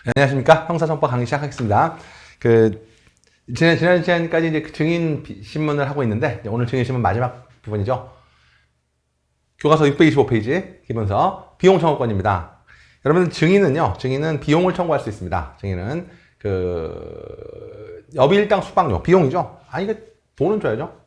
안녕하십니까. 형사정법 강의 시작하겠습니다. 지난 시간까지 이제 증인 신문을 하고 있는데, 오늘 증인 신문 마지막 부분이죠. 교과서 625페이지, 기본서, 비용 청구권입니다. 여러분, 증인은 비용을 청구할 수 있습니다. 증인은, 여비일당 숙박료, 비용이죠. 이거 돈은 줘야죠.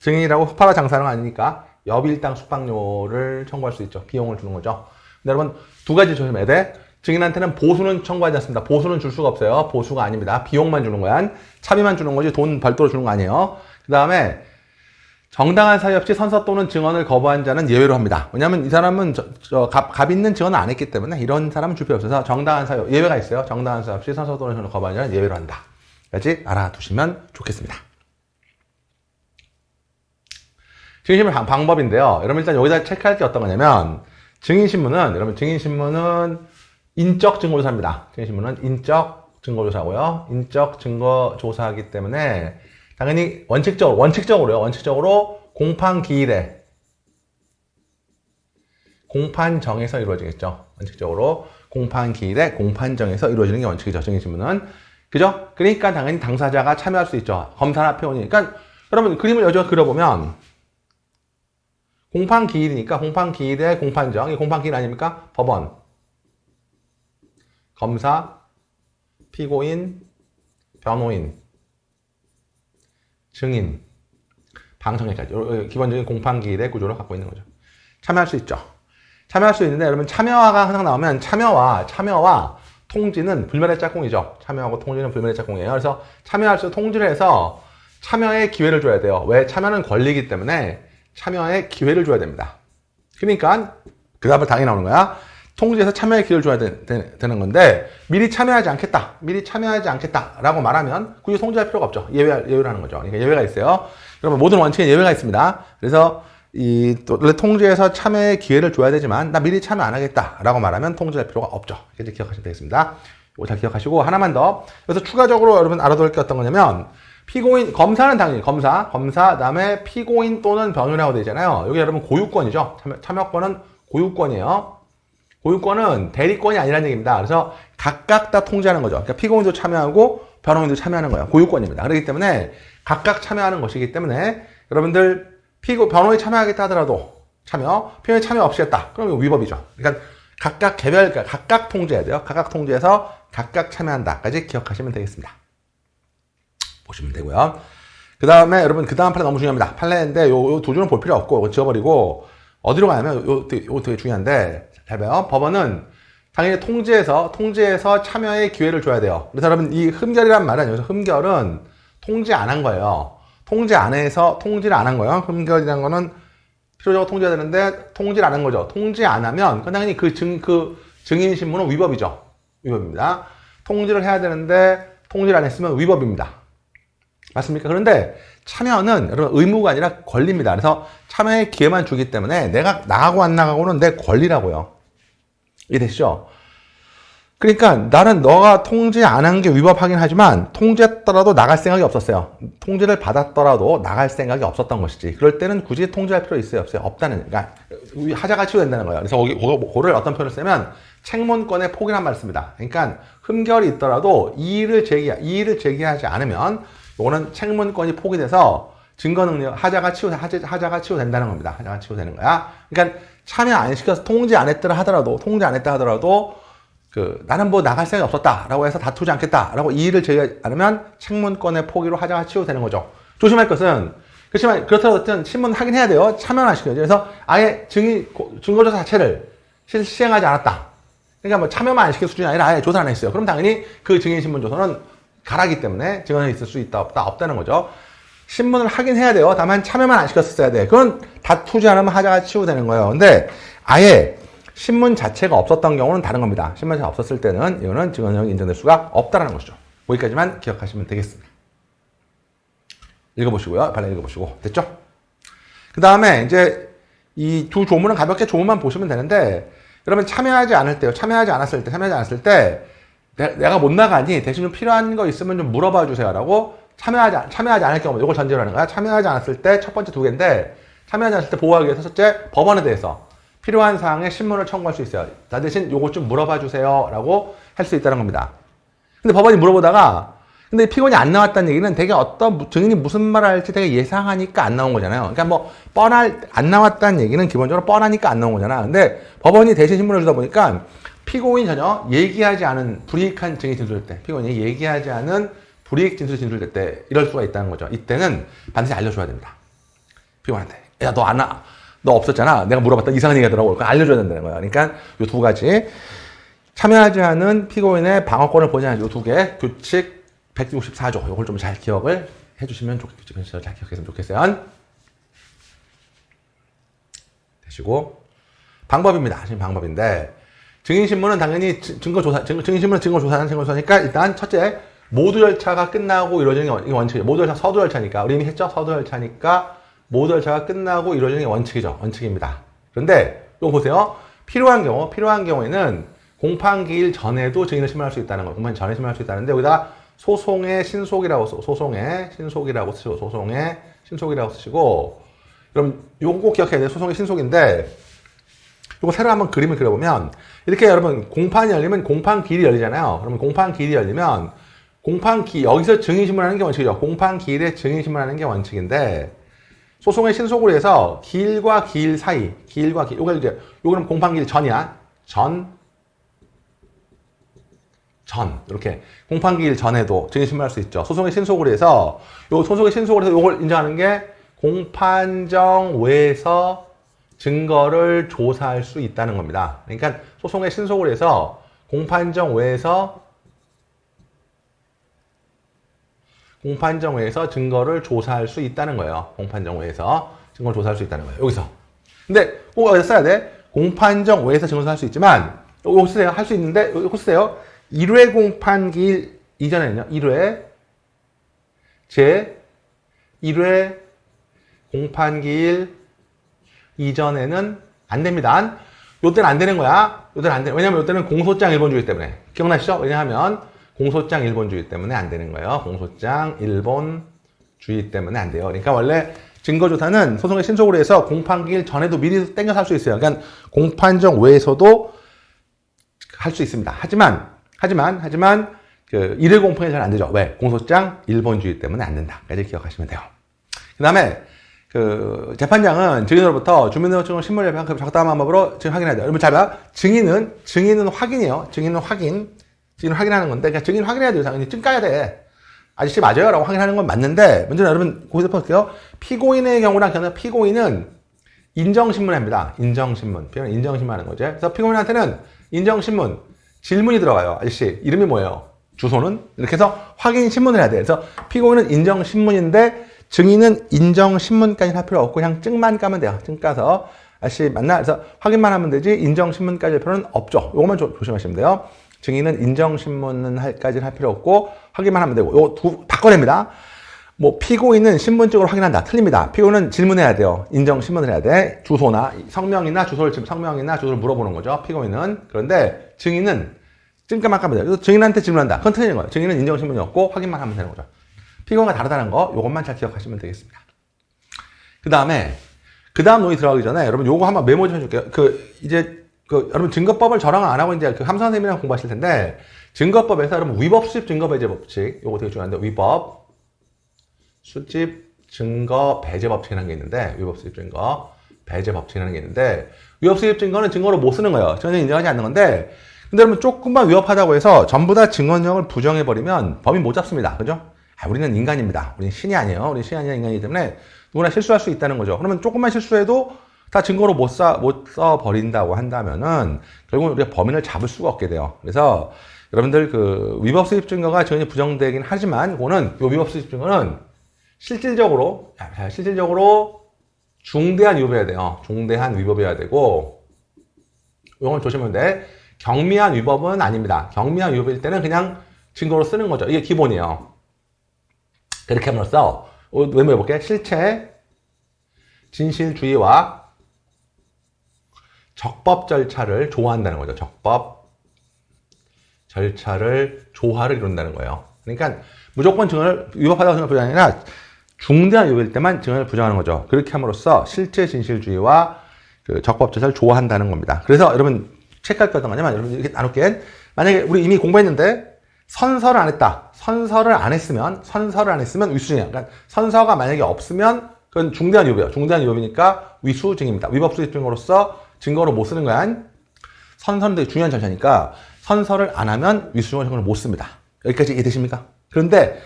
증인이라고 흑파라 장사는 아니니까, 여비일당 숙박료를 청구할 수 있죠. 비용을 주는 거죠. 근데 여러분, 두 가지 조심해야 돼. 증인한테는 보수는 청구하지 않습니다. 보수는 줄 수가 없어요. 보수가 아닙니다. 비용만 주는 거야. 차비만 주는 거지 돈 별도로 주는 거 아니에요. 그 다음에 정당한 사유 없이 선서 또는 증언을 거부한 자는 예외로 합니다. 왜냐하면 이 사람은 값 있는 증언을 안 했기 때문에 이런 사람은 줄 필요 없어서 정당한 사유, 예외가 있어요. 정당한 사유 없이 선서 또는 증언을 거부한 자는 예외로 한다. 까지 알아두시면 좋겠습니다. 증인신문 방법인데요. 여러분 일단 여기다 체크할 게 어떤 거냐면 증인신문은 인적 증거조사입니다. 증인신문은 인적 증거조사고요. 인적 증거조사이기 때문에 당연히 원칙적으로 공판기일에 공판정에서 이루어지겠죠. 원칙적으로 공판기일에 공판정에서 이루어지는 게 원칙이죠. 증인신문은. 그죠? 그러니까 당연히 당사자가 참여할 수 있죠. 검사나 표현이. 그러니까 여러분 그림을 여기서 그려보면 공판기일이니까 공판기일에 공판정. 이 공판기일 아닙니까? 법원. 검사, 피고인, 변호인, 증인, 방청객까지 기본적인 공판기일의 구조를 갖고 있는 거죠. 참여할 수 있죠. 참여할 수 있는데 여러분 참여가 항상 나오면 참여와 통지는 불멸의 짝꿍이죠. 참여하고 통지는 불멸의 짝꿍이에요. 그래서 참여할 수 통지를 해서 참여의 기회를 줘야 돼요. 왜? 참여는 권리이기 때문에 참여의 기회를 줘야 됩니다. 그러니까 그 다음에 당연히 나오는 거야. 통지에서 참여의 기회를 줘야 되는 건데 미리 참여하지 않겠다라고 말하면 굳이 통지할 필요가 없죠. 예외를 하는 거죠. 그러니까 예외가 있어요. 여러분 모든 원칙에 예외가 있습니다. 그래서 원래 통지에서 참여의 기회를 줘야 되지만 나 미리 참여 안 하겠다라고 말하면 통지할 필요가 없죠. 이렇게 기억하시면 되겠습니다. 이거 잘 기억하시고 하나만 더. 그래서 추가적으로 여러분 알아둘 게 어떤 거냐면 검사는 당연히 검사 그다음에 피고인 또는 변호인이라고 되어 있잖아요. 여기 여러분 고유권이죠. 참여권은 고유권이에요. 고유권은 대리권이 아니라는 얘기입니다. 그래서 각각 다 통지하는 거죠. 그러니까 피고인도 참여하고 변호인도 참여하는 거예요. 고유권입니다. 그렇기 때문에 각각 참여하는 것이기 때문에 여러분들 변호인 참여하겠다 하더라도 피고인 참여 없이 했다. 그러면 위법이죠. 그러니까 각각 통지해야 돼요. 각각 통지해서 각각 참여한다까지 기억하시면 되겠습니다. 보시면 되고요. 그 다음에 여러분 그 다음 판례 너무 중요합니다. 판례인데 요 두 줄은 볼 필요 없고 이거 지워버리고 어디로 가냐면 요 되게 중요한데 잘 봐요. 법원은 당연히 통지에서 참여의 기회를 줘야 돼요. 그래서 여러분 이 흠결이란 말은 여기서 흠결은 통지 안 한 거예요. 통지 안 해서 통지를 안 한 거예요. 흠결이라는 거는 필요적으로 통지해야 되는데 통지를 안 한 거죠. 통지 안 하면 당연히 그 증인 신문은 위법이죠. 위법입니다. 통지를 해야 되는데 통지를 안 했으면 위법입니다. 맞습니까? 그런데 참여는 여러분 의무가 아니라 권리입니다. 그래서 참여의 기회만 주기 때문에 내가 나가고 안 나가고는 내 권리라고요. 이해되시죠? 그러니까 나는 너가 통지 안 한 게 위법하긴 하지만 통지했더라도 나갈 생각이 없었어요. 통지를 받았더라도 나갈 생각이 없었던 것이지. 그럴 때는 굳이 통지할 필요 있어요? 없어요? 없다는, 그러니까 하자가 치유된다는 거예요. 그래서 그거를 어떤 표현을 쓰면 책문권의 폭이란 말을 씁니다. 그러니까 흠결이 있더라도 이의를 제기하지 않으면 이거는 책문권이 포기돼서 증거 능력 하자가 치유된다는 겁니다. 하자가 치유되는 거야. 그러니까 참여 안 시켜서 통지 안 했다 하더라도 나는 뭐 나갈 생각이 없었다라고 해서 다투지 않겠다라고 이의를 제기하지 않으면 책문권의 포기로 하자가 치유되는 거죠. 조심할 것은 그렇지만 그렇다고 신문 확인해야 돼요. 참여는 안 시켜야죠. 그래서 아예 증거조사 자체를 시행하지 않았다. 그러니까 뭐 참여만 안 시킨 수준이 아니라 아예 조사 안 했어요. 그럼 당연히 그 증인신문 조서는 가라기 때문에 증언이 있을 수 있다 없다는 거죠. 신문을 확인해야 돼요. 다만 참여만 안 시켰었어야 돼. 그건 다투지 않으면 하자가 치유되는 거예요. 근데 아예 신문 자체가 없었던 경우는 다른 겁니다. 신문 자체가 없었을 때는 이거는 증언력이 인정될 수가 없다는 것이죠. 거기까지만 기억하시면 되겠습니다. 읽어보시고요. 빨리 읽어보시고. 됐죠? 그 다음에 이제 이 두 조문은 가볍게 조문만 보시면 되는데 여러분 참여하지 않았을 때 내가 못 나가니 대신 좀 필요한 거 있으면 좀 물어봐 주세요 라고 참여하지 않을 경우 이걸 전제로 하는 거야. 참여하지 않았을 때 첫 번째 두 개인데 참여하지 않았을 때 보호하기 위해서 첫째 법원에 대해서 필요한 사항에 신문을 청구할 수 있어요. 나 대신 요것 좀 물어봐 주세요 라고 할 수 있다는 겁니다. 근데 법원이 물어보다가 근데 피고인이 안 나왔다는 얘기는 되게 어떤 증인이 무슨 말을 할지 되게 예상하니까 안 나온 거잖아요. 그러니까 뭐 안 나왔다는 얘기는 기본적으로 뻔하니까 안 나온 거잖아. 근데 법원이 대신 신문을 주다 보니까 피고인이 전혀 얘기하지 않은 불이익한 증인이 진술될 때, 피고인이 얘기하지 않은 불이익 진술이 진술될 때 이럴 수가 있다는 거죠. 이때는 반드시 알려줘야 됩니다. 피고인한테. 야, 너 없었잖아. 내가 물어봤다. 이상한 얘기 하더라고. 그러니까 알려줘야 된다는 거예요. 그러니까 이 두 가지. 참여하지 않은 피고인의 방어권을 보장하는 이 두 개. 규칙 164조. 이걸 좀 잘 기억을 해주시면 좋겠어요. 잘 기억했으면 좋겠어요. 되시고. 방법입니다. 지금 방법인데. 증인신문은 당연히 증인신문은 증거조사는 증거조사니까 일단 첫째, 모두 절차가 끝나고 이루어지는 게 원칙이죠. 모두 절차, 서두 절차니까. 우리 이미 했죠? 서두 절차니까 모두 절차가 끝나고 이루어지는 게 원칙이죠. 원칙입니다. 그런데 이거 보세요. 필요한 경우에는 공판기일 전에도 증인을 신문할 수 있다는 거예요. 공판기 전에 신문할 수 있다는데 여기다가 소송의 신속이라고 쓰시고 그럼 요거 꼭 기억해야 돼요. 소송의 신속인데 요거 새로 한번 그림을 그려보면 이렇게 여러분 공판이 열리면 공판기일이 열리잖아요. 그러면 공판기일이 열리면 여기서 증인신문하는 게 원칙이죠. 공판기일에 증인신문하는 게 원칙인데 소송의 신속으로 해서 기일과 기일 사이, 요거는 공판기일 전이야. 이렇게 공판기일 전에도 증인신문할 수 있죠. 소송의 신속으로 해서 요걸 인정하는 게 공판정 외에서 증거를 조사할 수 있다는 겁니다. 그러니까 소송의 신속으로 해서 공판정 외에서 증거를 조사할 수 있다는 거예요. 공판정 외에서 증거를 조사할 수 있다는 거예요. 여기서. 근데 꼭 여기서 써야 돼. 공판정 외에서 증거를 조사할 수 있지만 여기 쓰세요. 할 수 있는데 여기 쓰세요. 1회 공판기일 이전에는요. 1회 공판기일 이전에는 안 됩니다. 요때는 안 되는 거야. 왜냐면 요때는 공소장 일본주의 때문에. 기억나시죠? 왜냐하면 공소장 일본주의 때문에 안 되는 거예요. 공소장 일본주의 때문에 안 돼요. 그러니까 원래 증거조사는 소송의 신속으로 해서 공판기일 전에도 미리 땡겨서 할 수 있어요. 그러니까 공판정 외에서도 할 수 있습니다. 하지만 그 1회 공판이 잘 안 되죠. 왜? 공소장 일본주의 때문에 안 된다. 까지 기억하시면 돼요. 그 다음에 그 재판장은 증인으로부터 주민등록증을 신문을 적당한 방법으로 증인 확인해야 돼요. 여러분 잘 봐. 증인은 확인이에요. 증인을 확인하는 건데, 그러니까 증인 확인해야 돼요. 당연히 증 까야 돼. 아저씨 맞아요? 라고 확인하는 건 맞는데, 문제는 여러분, 거기서 볼게요. 피고인의 경우랑 견해, 피고인은 인정신문합니다. 피고인은 인정신문 하는 거죠. 그래서 피고인한테는 인정신문, 질문이 들어가요. 아저씨, 이름이 뭐예요? 주소는? 이렇게 해서 확인 신문을 해야 돼요. 그래서 피고인은 인정신문인데, 증인은 인정신문까지 할 필요 없고, 그냥 증만 까면 돼요. 증 까서. 아저씨 맞나? 그래서 확인만 하면 되지, 인정신문까지 할 필요는 없죠. 요것만 조심하시면 돼요. 증인은 인정신문까지는 할 필요 없고 확인만 하면 되고 요거 다 꺼냅니다. 뭐 피고인은 신분증으로 확인한다. 틀립니다. 피고인은 질문해야 돼요. 인정신문을 해야 돼. 주소나 성명이나 주소를 물어보는 거죠. 피고인은. 그런데 증인은 증가만 까면 돼요. 그래서 증인한테 질문한다. 그건 틀리는 거예요. 증인은 인정신문이 없고 확인만 하면 되는 거죠. 피고인과 다르다는 거 요것만 잘 기억하시면 되겠습니다. 그 다음 논의 들어가기 전에 여러분 요거 한번 메모 좀 해줄게요. 여러분 증거법을 저랑은 안 하고 이제 함선 선생님이랑 공부하실 텐데 증거법에서 여러분 위법 수집 증거 배제 법칙 요거 되게 중요한데 위법 수집 증거 배제 법칙이라는 게 있는데 위법 수집 증거 배제 법칙이라는 게 있는데 위법 수집 증거는 증거로 못 쓰는 거예요. 전혀 인정하지 않는 건데 근데 여러분 조금만 위법하다고 해서 전부 다 증언형을 부정해 버리면 법인 못 잡습니다. 그죠? 우리는 인간입니다. 우리는 신이 아니에요. 우리 신이 아니라 인간이기 때문에 누구나 실수할 수 있다는 거죠. 그러면 조금만 실수해도 다 증거로 못 써버린다고 한다면은, 결국은 우리가 범인을 잡을 수가 없게 돼요. 그래서, 여러분들 그, 위법 수집 증거가 전혀 부정되긴 하지만, 요 위법 수집 증거는 실질적으로 중대한 위법이어야 돼요. 중대한 위법이어야 되고, 이건 조심하면 돼. 경미한 위법은 아닙니다. 경미한 위법일 때는 그냥 증거로 쓰는 거죠. 이게 기본이에요. 그렇게 함으로써, 메모해볼게. 실체, 진실주의와 적법 절차를 조화한다는 거죠. 적법 절차를 조화를 이룬다는 거예요. 그러니까 무조건 증언을 위법하다고 생각하는 게 아니라 중대한 위법일 때만 증언을 부정하는 거죠. 그렇게 함으로써 실체 진실주의와 그 적법 절차를 조화한다는 겁니다. 그래서 여러분 체크할 게 어떤 거냐면 여러분 이렇게 나눌게. 만약에 우리 이미 공부했는데 선서를 안 했다. 선서를 안 했으면 위수증이야. 그러니까 선서가 만약에 없으면 그건 중대한 위법이에요. 중대한 위법이니까 위수증입니다. 위법수집 증거로서 증거로 못 쓰는 거야. 선서는 되게 중요한 절차니까 선서를 안 하면 위수증을 증거로 못 씁니다. 여기까지 이해되십니까? 그런데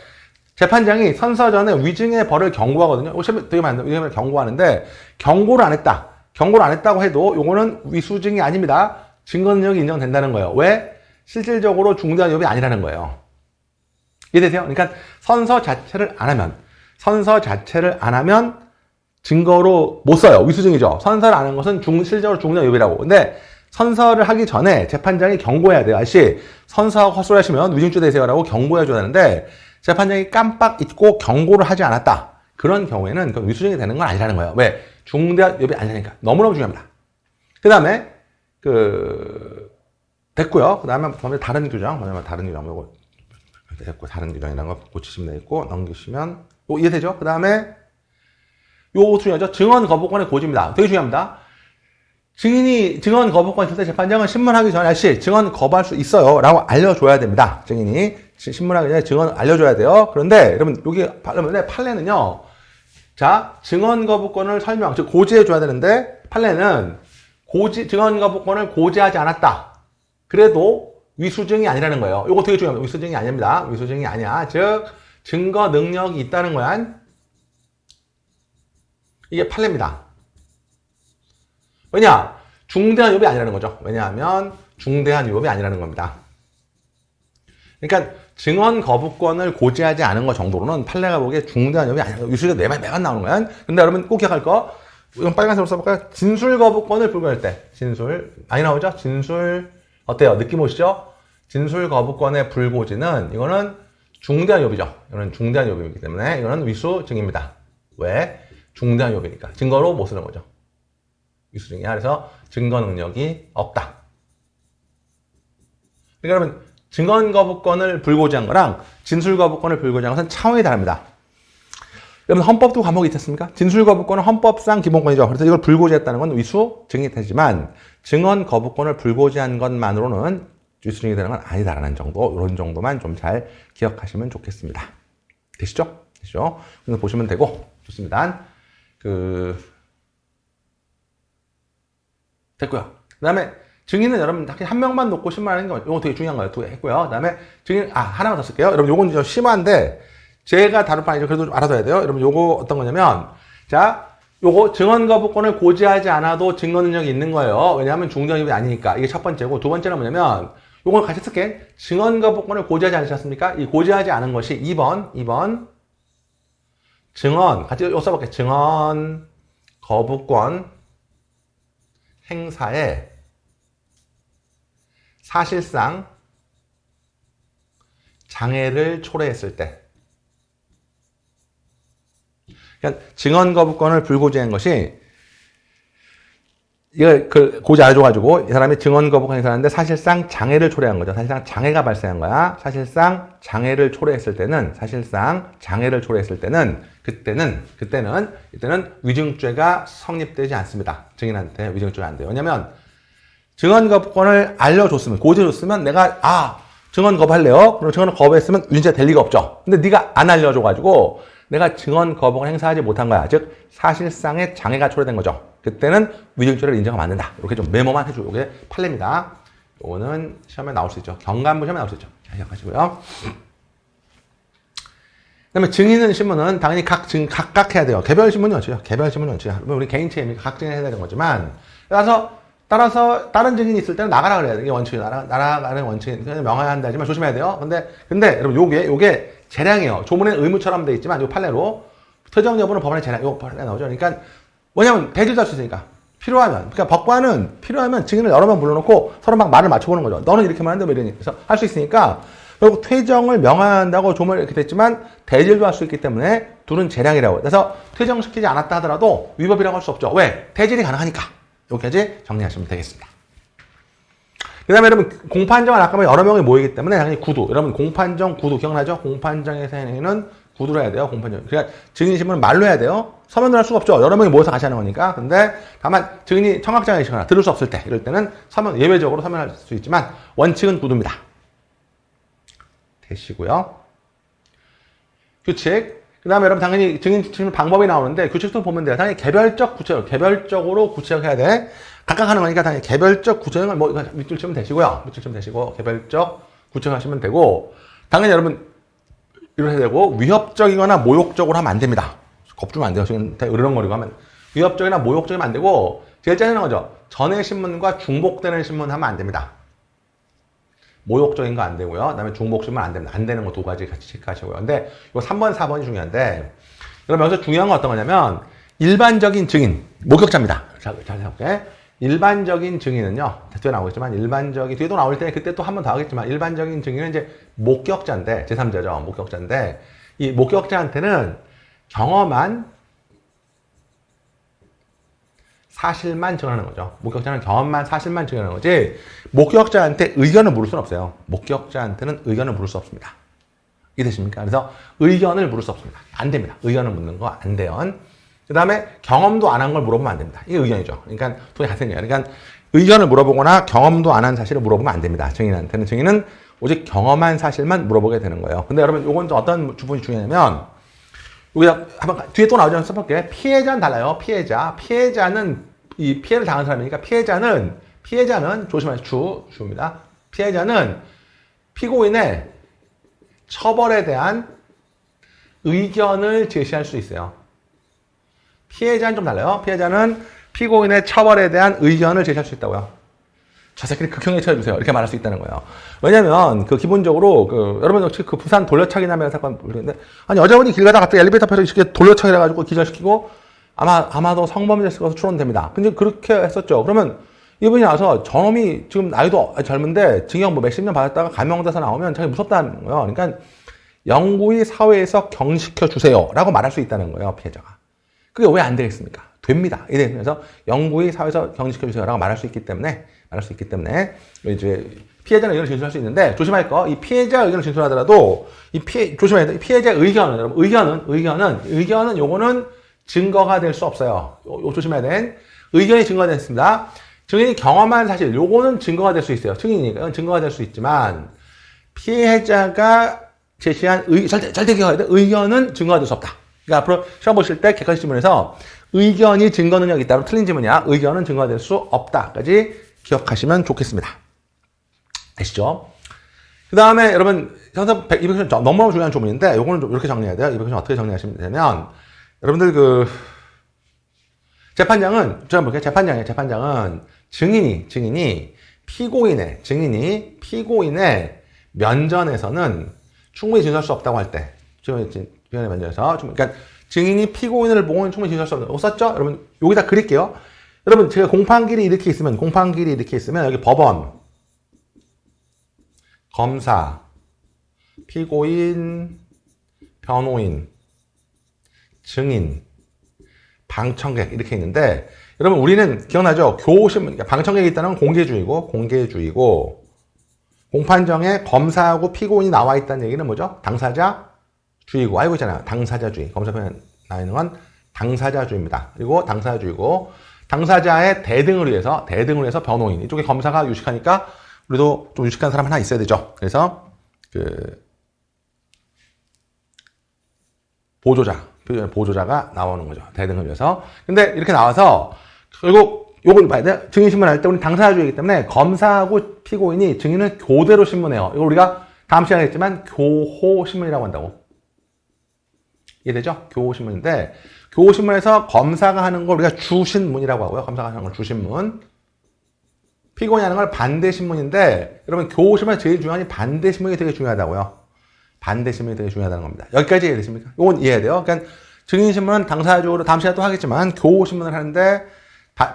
재판장이 선서 전에 위증의 벌을 경고하거든요. 이거 되게 많은데 위증의 벌을 경고하는데 경고를 안 했다. 경고를 안 했다고 해도 요거는 위수증이 아닙니다. 증거 능력이 인정된다는 거예요. 왜? 실질적으로 중대한 위법이 아니라는 거예요. 이해되세요? 그러니까 선서 자체를 안 하면 증거로 못 써요. 위수증이죠. 선서를 안 한 것은 실질적으로 중대한 위법이라고. 근데 선서를 하기 전에 재판장이 경고해야 돼요. 아저씨, 선서하고 헛소리 하시면 위증죄 되세요라고 경고해줘야 되는데 재판장이 깜빡 잊고 경고를 하지 않았다. 그런 경우에는 그건 위수증이 되는 건 아니라는 거예요. 왜? 중대한 위법이 아니니까. 너무너무 중요합니다. 그 다음에 됐고요. 그 다음에 다른 규정, 요거 됐고, 다른 규정이라는 거 고치시면 되겠고, 넘기시면, 이해되죠? 그 다음에, 요거 중요하죠? 증언 거부권의 고지입니다. 되게 중요합니다. 증인이 증언 거부권 있을 때 재판장은 신문하기 전에, 아저씨, 증언 거부할 수 있어요. 라고 알려줘야 됩니다. 증인이. 신문하기 전에 증언 알려줘야 돼요. 그런데, 여러분, 판례는요, 자, 증언 거부권을 즉, 고지해줘야 되는데, 판례는 증언 거부권을 고지하지 않았다. 그래도 위수증이 아니라는 거예요. 이거 되게 중요합니다. 위수증이 아닙니다. 위수증이 아니야. 즉, 증거 능력이 있다는 거야. 이게 판례입니다. 왜냐? 중대한 위법이 아니라는 거죠. 왜냐하면 중대한 위법이 아니라는 겁니다. 그러니까 증언 거부권을 고지하지 않은 것 정도로는 판례가 보기에 중대한 위법이 아니라 위수증이 매만 나오는 거야. 근데 여러분 꼭 기억할 거, 이건 빨간색으로 써볼까요? 진술 거부권을 불구할 때. 진술. 많이 나오죠? 진술. 어때요? 느낌 오시죠? 진술 거부권의 불고지는 이거는 중대한 위법이죠. 이거는 중대한 위법이기 때문에 이거는 위수증입니다. 왜? 중대한 위법이니까. 증거로 못 쓰는 거죠. 위수증이야. 그래서 증거 능력이 없다. 그러니까 여러분 증언 거부권을 불고지한 거랑 진술 거부권을 불고지한 것은 차원이 다릅니다. 여러분 헌법도 과목이 있지 않습니까? 진술 거부권은 헌법상 기본권이죠. 그래서 이걸 불고지했다는 건 위수증이 되지만 증언 거부권을 불고지한 것만으로는 위수증이 되는 건 아니다라는 정도, 이런 정도만 좀 잘 기억하시면 좋겠습니다. 되시죠? 그래서 보시면 되고 좋습니다. 됐고요. 그 다음에 증인은 여러분 한 명만 놓고 신문하는 거, 이거 되게 중요한 거예요. 했고요. 그 다음에 증인, 하나만 더 쓸게요. 여러분 요건 좀 심한데 제가 다룰 바 아니죠. 그래도 좀 알아둬야 돼요. 여러분 요거 어떤 거냐면, 자, 요거 증언 거부권을 고지하지 않아도 증거 능력이 있는 거예요. 왜냐하면 중대한 위법이 아니니까. 이게 첫 번째고, 두 번째는 뭐냐면 요걸 같이 쓸게. 증언 거부권을 고지하지 않으셨습니까? 이 고지하지 않은 것이 2번 증언, 같이 요 써볼게. 증언 거부권 행사에 사실상 장애를 초래했을 때. 그러니까 증언 거부권을 불고지한 것이 이걸 고지 안 해줘가지고 이 사람이 증언 거부권 행사하는데 사실상 장애를 초래한 거죠. 사실상 장애가 발생한 거야. 사실상 장애를 초래했을 때는 이때는 위증죄가 성립되지 않습니다. 증인한테 위증죄가 안 돼요. 왜냐면 증언 거부권을 알려줬으면, 고지해줬으면 내가 증언 거부할래요? 그럼 증언을 거부했으면 위증죄가 될 리가 없죠. 근데 네가 안 알려줘가지고 내가 증언 거부권 행사하지 못한 거야. 즉 사실상의 장애가 초래된 거죠. 그때는 위증죄를 인정하면 안 된다. 이렇게 좀 메모만 해주고, 이게 판례입니다. 이거는 시험에 나올 수 있죠. 경감부 시험에 나올 수 있죠. 자, 기억하시고요. 그 다음에 증인은 신문은 당연히 각각 해야 돼요. 개별 신문이 어찌요? 우리 개인체입니까? 각 증인을 해야 되는 거지만, 따라서 다른 증인이 있을 때는 나가라 그래야 돼요. 이게 원칙이에요. 나가는 원칙이 명하야 한다지만 조심해야 돼요. 근데 여러분 요게 재량이에요. 조문에 의무처럼 돼 있지만 요 판례로 퇴정 여부는 법원의 재량, 요 판례 나오죠. 그러니까 뭐냐면 대질도 할 수 있으니까 필요하면, 그러니까 법관은 필요하면 증인을 여러 명 불러놓고 서로 막 말을 맞춰보는 거죠. 너는 이렇게 말하는데 뭐 이러니. 그래서 할 수 있으니까 결국 퇴정을 명한다고 조문에 이렇게 됐지만 대질도 할 수 있기 때문에 둘은 재량이라고. 그래서 퇴정시키지 않았다 하더라도 위법이라고 할 수 없죠. 왜? 대질이 가능하니까. 여기까지 정리하시면 되겠습니다. 그 다음에 여러분, 공판정은 아까 여러 명이 모이기 때문에 당연히 구두. 여러분, 공판정 구두 기억나죠? 공판정에서 행위는 구두로 해야 돼요. 공판. 그러니까 증인신문은 말로 해야 돼요. 서면으로 할 수가 없죠. 여러 명이 모여서 같이 하는 거니까. 근데 다만 증인이 청각장애이시거나 들을 수 없을 때 이럴 때는 서면 예외적으로 서면할 수 있지만 원칙은 구두입니다. 되시고요. 규칙. 그 다음에 여러분 당연히 증인 방법이 나오는데 규칙도 보면 돼요. 당연히 개별적으로 구체적해야 돼. 각각 하는 거니까 당연히 개별적 구체적은 뭐 밑줄 치면 되시고요. 밑줄 치면 되시고 개별적 구체하시면 되고 당연히 여러분 이렇게 되고 위협적이거나 모욕적으로 하면 안 됩니다. 겁주면 안 돼요. 지금 으르렁거리고 하면 위협적이나 모욕적이면 안 되고 제일 짜증나는 거죠. 전해 신문과 중복되는 신문 하면 안 됩니다. 모욕적인 거 안 되고요. 그다음에 중복 신문 안 됩니다. 안 되는 거 두 가지 같이 체크하시고요. 근데 이 3번, 4번이 중요한데 여러분 여기서 중요한 건 어떤 거냐면 일반적인 증인, 목격자입니다. 잘 생각해. 일반적인 증인은요. 뒤에 나오겠지만 일반적인 뒤에도 나올 때 그때 또 한 번 더 하겠지만 일반적인 증인은 이제 목격자인데 제3자죠. 목격자인데 이 목격자한테는 경험한 사실만 증언하는 거죠. 목격자는 경험만 사실만 증언하는 거지 목격자한테 의견을 물을 수는 없어요. 목격자한테는 의견을 물을 수 없습니다. 이해되십니까? 그래서 의견을 물을 수 없습니다. 안 됩니다. 의견을 묻는 거 안 돼요. 그 다음에 경험도 안 한 걸 물어보면 안 됩니다. 이게 의견이죠. 그러니까 둘이 같은 거예요. 그러니까 의견을 물어보거나 경험도 안 한 사실을 물어보면 안 됩니다. 증인한테는. 증인은 오직 경험한 사실만 물어보게 되는 거예요. 근데 여러분 이건 어떤 부분이 중요하냐면 여기다 한번 뒤에 또 나오지 않아서 써볼게요. 피해자는 달라요. 피해자는 이 피해를 당한 사람이니까 피해자는 조심하세요. 주입니다. 피해자는 피고인의 처벌에 대한 의견을 제시할 수 있어요. 피해자는 좀 달라요. 피해자는 피고인의 처벌에 대한 의견을 제시할 수 있다고요. 저 새끼를 극형에 처해주세요. 이렇게 말할 수 있다는 거예요. 왜냐면, 기본적으로, 여러분 혹시 부산 돌려차기 나면 사건 모르겠는데, 아니, 여자분이 길 가다가 갑자기 엘리베이터 앞에서 이렇게 돌려차기를 해가지고 기절시키고, 아마도 성범죄였을 것으로 추론됩니다. 근데 그렇게 했었죠. 그러면 이분이 나와서 저놈이 지금 나이도 젊은데 징역 뭐 몇십 년 받았다가 감형돼서 나오면 자기 무섭다는 거예요. 그러니까 영구히 사회에서 경시켜주세요. 라고 말할 수 있다는 거예요. 피해자가. 그게 왜 안 되겠습니까? 됩니다. 그래서 영구히 사회에서 경시켜주세요. 라고 말할 수 있기 때문에 이제 피해자는 의견을 진술할 수 있는데 조심할 거, 이 피해자 의견을 진술하더라도 조심해야 돼. 피해자 의견은 여러분 의견은 요거는 증거가 될 수 없어요. 조심해야 돼. 의견이 증거가 됐습니다. 증인이 경험한 사실 요거는 증거가 될 수 있어요. 증인이니까 증거가 될 수 있지만 피해자가 제시한 절대 기억해야 돼. 의견은 증거가 될 수 없다. 그러니까 앞으로 시험 보실 때 객관식 지문에서 의견이 증거 능력이 있다로 틀린 지문이야. 의견은 증거가 될 수 없다까지 기억하시면 좋겠습니다. 아시죠? 그 다음에 여러분 형사 200점 너무너무 중요한 조문인데 요거는 좀 이렇게 정리해야 돼요. 200점 어떻게 정리하시면 되냐면 여러분들 재판장은 제가 볼게요. 재판장은 증인이 피고인의 면전에서는 충분히 진술할 수 없다고 할 때, 피고인의 면전에서 그러니까 증인이 피고인을 보고는 충분히 진술할 수 없다고 썼죠? 여러분 여기다 그릴게요. 여러분 제가 공판길이 이렇게 있으면 여기 법원, 검사, 피고인, 변호인, 증인, 방청객 이렇게 있는데 여러분 우리는 기억나죠? 교신문, 방청객이 있다는 건 공개주의고 공판정에 검사하고 피고인이 나와 있다는 얘기는 뭐죠? 당사자주의고 알고 있잖아요. 당사자주의. 검사편에 나와 있는 건 당사자주의입니다. 그리고 당사자주의고 당사자의 대등을 위해서 변호인. 이쪽에 검사가 유식하니까 우리도 좀 유식한 사람 하나 있어야 되죠. 그래서 보조자가 나오는 거죠. 대등을 위해서. 근데 이렇게 나와서 결국 요걸 봐야 돼. 증인신문할 때 우리 당사자주의이기 때문에 검사하고 피고인이 증인을 교대로 신문해요. 이거 우리가 다음 시간에 했지만 교호신문이라고 한다고. 이해되죠? 교호신문인데 교호신문에서 검사가 하는 걸 우리가 주신문이라고 하고요. 검사가 하는 걸 주신문. 피고인이 하는 걸 반대신문인데 여러분 교호신문에 제일 중요한 게 반대신문이 되게 중요하다고요. 반대신문이 되게 중요하다는 겁니다. 여기까지 이해되십니까? 이건 이해해야 돼요. 그러니까 증인신문은 당사자적으로 다음 시간에 또 하겠지만 교호신문을 하는데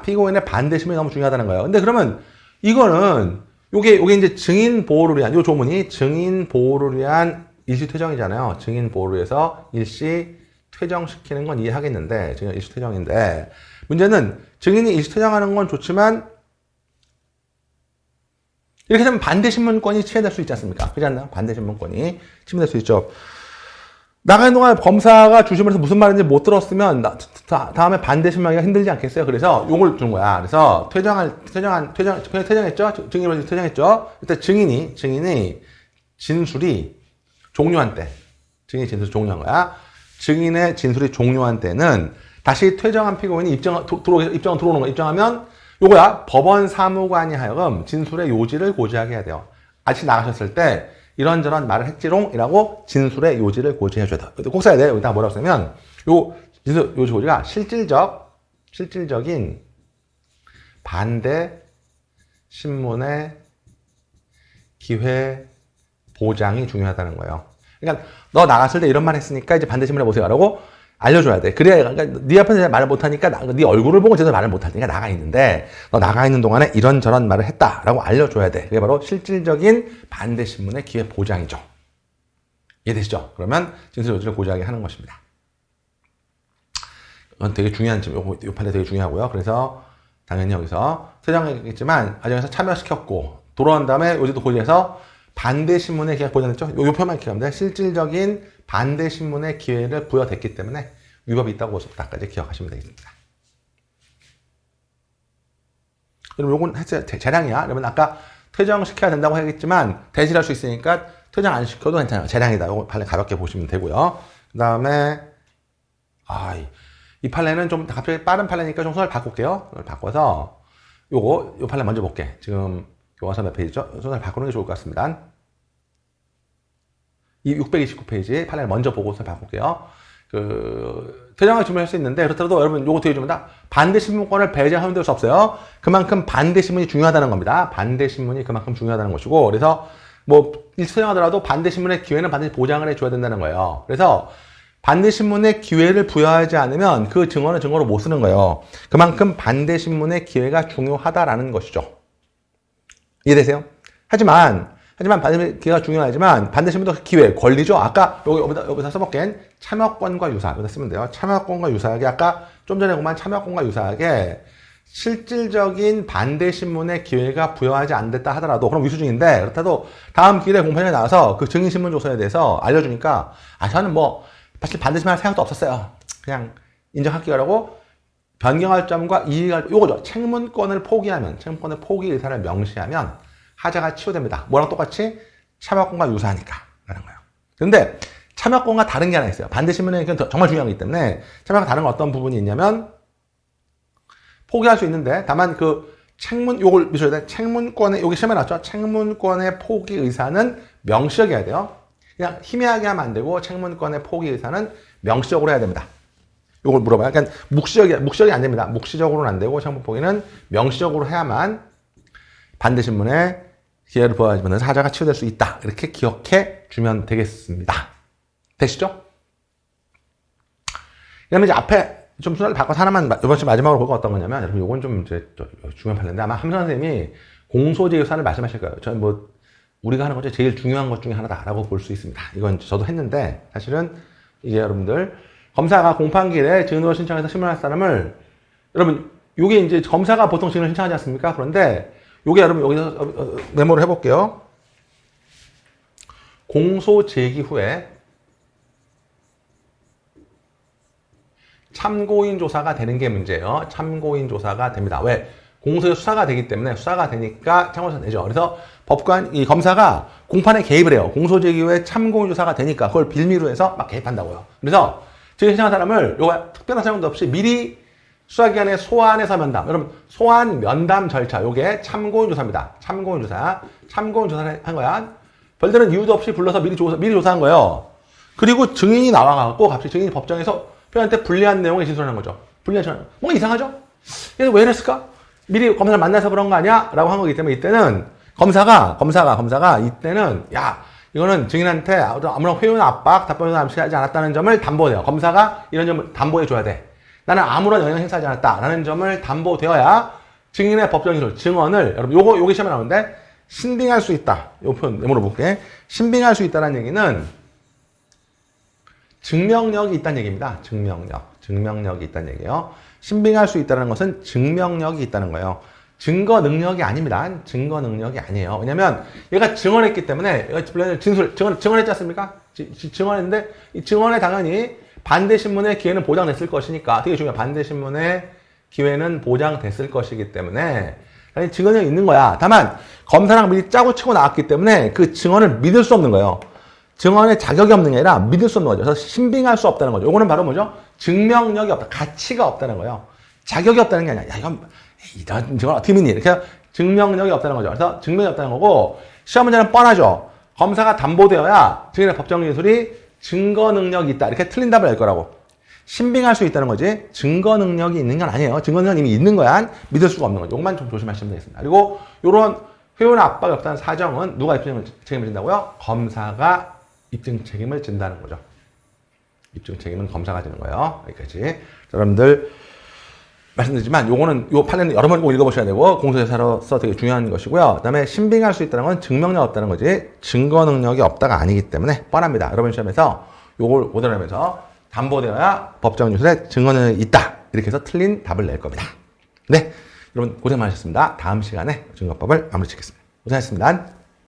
피고인의 반대신문이 너무 중요하다는 거예요. 근데 그러면 이거는 요게 이제 증인 보호를 위한 요 조문이 증인 보호를 위한 일시 퇴정이잖아요. 증인 보호를 위해서 일시 퇴정시키는 건 이해하겠는데 증인 일시 퇴정인데 문제는 증인이 일시 퇴정하는 건 좋지만 이렇게 되면 반대신문권이 침해될 수 있지 않습니까? 그렇지 않나요? 반대신문권이 침해될 수 있죠. 나가는 동안 검사가 주시면서 무슨 말인지 못 들었으면 다음에 반대 신청하기가 힘들지 않겠어요? 그래서 요걸 주는 거야. 그래서 퇴정했죠? 증인으로 퇴정했죠? 일단 증인이 진술이 종료한 때, 증인의 진술이 종료한 거야. 증인의 진술이 종료한 때는 다시 퇴정한 피고인이 입장을 들어오는 거야. 입장하면 요거야. 법원 사무관이 하여금 진술의 요지를 고지하게 해야 돼요. 아직 나가셨을 때 이런저런 말을 했지롱이라고 진술의 요지를 고지해줘야 돼. 꼭 써야 돼. 여기다가 뭐라고 쓰면 요 진술 요지 고지가 실질적인 반대 신문의 기회 보장이 중요하다는 거예요. 그러니까 너 나갔을 때 이런 말 했으니까 이제 반대 신문해 보세요라고 알려줘야 돼. 그래야 그러니까 네 앞에서 말을 못하니까 네 얼굴을 보고 제대로 말을 못할 테니까 나가 있는데 너 나가 있는 동안에 이런저런 말을 했다라고 알려줘야 돼. 그게 바로 실질적인 반대 신문의 기회 보장이죠. 이해되시죠? 그러면 진술 요지를 고지하게 하는 것입니다. 이건 되게 중요한 점, 요 판례 되게 중요하고요. 그래서 당연히 여기서 퇴정했겠지만 과정에서 참여시켰고 돌아온 다음에 요지도 고지해서 반대 신문의 기회가 보장됐죠? 요 표만 기억하면 돼. 실질적인 반대 신문의 기회를 부여됐기 때문에 위법이 있다고 보수부터까지 기억하시면 되겠습니다. 그럼 요건 했어요. 재량이야. 그러면 아까 퇴정시켜야 된다고 하겠지만 대실할 수 있으니까 퇴정 안 시켜도 괜찮아요. 재량이다. 요거 판례 가볍게 보시면 되고요. 그 다음에 이 판례는 좀 갑자기 빠른 판례니까 좀 순서를 바꿀게요. 바꿔서 요 판례 먼저 볼게. 지금 요거서 몇 페이지죠? 순서를 바꾸는 게 좋을 것 같습니다. 이 629페이지 판례를 먼저 보고서 바꿀게요. 퇴정을 주문할 수 있는데 그렇더라도 여러분 요거 되게 중요합니다. 반대 신문권을 배제하면 될 수 없어요. 그만큼 반대 신문이 중요하다는 겁니다. 반대 신문이 그만큼 중요하다는 것이고 그래서 뭐 퇴정하더라도 반대 신문의 기회는 반드시 보장을 해줘야 된다는 거예요. 그래서 반대 신문의 기회를 부여하지 않으면 그 증언은 증거로 못 쓰는 거예요. 그만큼 반대 신문의 기회가 중요하다라는 것이죠. 이해되세요? 하지만 반대 기회가 중요하지만 반대 신문도 기회, 권리죠. 아까 여기다 써볼게. 참여권과 유사. 여기다 쓰면 돼요. 참여권과 유사하게 아까 좀 전에 보면 참여권과 유사하게 실질적인 반대 신문의 기회가 부여하지 않됐다 하더라도 그럼 위수중인데 그렇다도 다음 기일에 공판에 나와서 그 증인 신문 조서에 대해서 알려주니까 저는 뭐 사실 반대 신문 할 생각도 없었어요. 그냥 인정할게요라고 변경할 점과 이의할 요거죠. 책문권을 포기하면 책문권의 포기 의사를 명시하면 하자가 치유됩니다. 뭐랑 똑같이 참여권과 유사하니까 라는 거예요. 그런데 참여권과 다른 게 하나 있어요. 반대 신문의 정말 중요한 거기 때문에 참여가 다른 건 어떤 부분이 있냐면 포기할 수 있는데 다만 요걸 미셔야 돼. 책문권에 여기 시험에 나왔죠. 책문권의 포기 의사는 명시하게 해야 돼요. 그냥 희미하게 하면 안 되고 책문권의 포기 의사는 명시적으로 해야 됩니다. 요걸 물어봐요. 그러니까 묵시적이 안 됩니다. 묵시적으로는 안 되고 책문 포기는 명시적으로 해야만 반대 신문에 기회를 부여하면서 하자가 치유될 수 있다. 이렇게 기억해 주면 되겠습니다. 되시죠? 그다음에 이제 앞에 좀 순서를 바꿔서 하나만 이번 주 마지막으로 볼 거 어떤 거냐면 여러분 요건 좀 이제 중요한 판례인데 아마 함선 선생님이 공소제휴사를 말씀하실 거예요. 저는 뭐 우리가 하는 것중 제일 중요한 것 중에 하나다라고 볼 수 있습니다. 이건 저도 했는데 사실은 이게 여러분들 검사가 공판기일에 증인으로 신청해서 신문할 사람을 여러분 요게 이제 검사가 보통 증인을 신청하지 않습니까? 그런데 요게 여러분 여기서 메모를 해볼게요. 공소 제기 후에 참고인 조사가 되는 게 문제예요. 참고인 조사가 됩니다. 왜? 공소의 수사가 되기 때문에 수사가 되니까 참고조사 되죠. 그래서 이 검사가 공판에 개입을 해요. 공소 제기 후에 참고인 조사가 되니까 그걸 빌미로 해서 막 개입한다고요. 그래서 증인 신청한 사람을 요거 특별한 사용도 없이 미리 수사기관에 소환해서 면담. 여러분, 소환 면담 절차. 요게 참고인 조사입니다. 참고인 조사. 참고인 조사를 한 거야. 별다른 이유도 없이 불러서 미리 조사한 거예요. 그리고 증인이 나와갖고 갑자기 증인이 법정에서 표현한테 불리한 내용을 진술하는 거죠. 불리한 진술. 뭔가 이상하죠? 얘는 왜 이랬을까? 미리 검사를 만나서 그런 거 아니야? 라고 한 거기 때문에 이때는 검사가 이때는 이거는 증인한테 아무런 회유나 압박, 답변을 암시하지 않았다는 점을 담보해요. 검사가 이런 점을 담보해줘야 돼. 나는 아무런 영향 행사하지 않았다라는 점을 담보되어야 증인의 법정 진술, 증언을 여러분 요게 시험에 나오는데 신빙할 수 있다. 요 표현 메모로 볼게. 신빙할 수 있다는 얘기는 증명력이 있다는 얘기입니다. 증명력이 있다는 얘기예요. 신빙할 수 있다는 것은 증명력이 있다는 거예요. 증거 능력이 아닙니다. 증거 능력이 아니에요. 왜냐면 얘가 증언했기 때문에 얘가 증언했지 않습니까? 증언했는데 이 증언에 당연히 반대 신문의 기회는 보장됐을 것이니까 되게 중요해요. 반대 신문의 기회는 보장됐을 것이기 때문에 당연히 증언이 있는 거야. 다만 검사랑 미리 짜고 치고 나왔기 때문에 그 증언을 믿을 수 없는 거예요. 증언에 자격이 없는 게 아니라 믿을 수 없는 거죠. 그래서 신빙할 수 없다는 거죠. 이거는 바로 뭐죠? 증명력이 없다. 가치가 없다는 거예요. 자격이 없다는 게 아니라 야 이건 이런 증언 어떻게 믿니? 이렇게 증명력이 없다는 거죠. 그래서 증명이 없다는 거고 시험 문제는 뻔하죠. 검사가 담보되어야 증인의 법정 진술이 증거 능력이 있다. 이렇게 틀린 답을 낼 거라고. 신빙할 수 있다는 거지 증거 능력이 있는 건 아니에요. 증거 능력이 이미 있는 거야. 믿을 수가 없는 거죠. 이것만 좀 조심하시면 되겠습니다. 그리고 이런 회유나 압박이 없다는 사정은 누가 입증 책임을 진다고요? 검사가 입증 책임을 진다는 거죠. 입증 책임은 검사가 지는 거예요. 여기까지. 여러분들 말씀드리지만 요거는 요 판례는 여러 번 꼭 읽어보셔야 되고 공소유사로서 되게 중요한 것이고요. 그다음에 신빙할 수 있다는 건 증명력 없다는 거지 증거 능력이 없다가 아니기 때문에 뻔합니다. 여러분 시험에서 요걸 오더라면서 담보되어야 법정 진술에 증거 능력이 있다. 이렇게 해서 틀린 답을 낼 겁니다. 네, 여러분 고생 많으셨습니다. 다음 시간에 증거법을 마무리 짓겠습니다. 고생하셨습니다.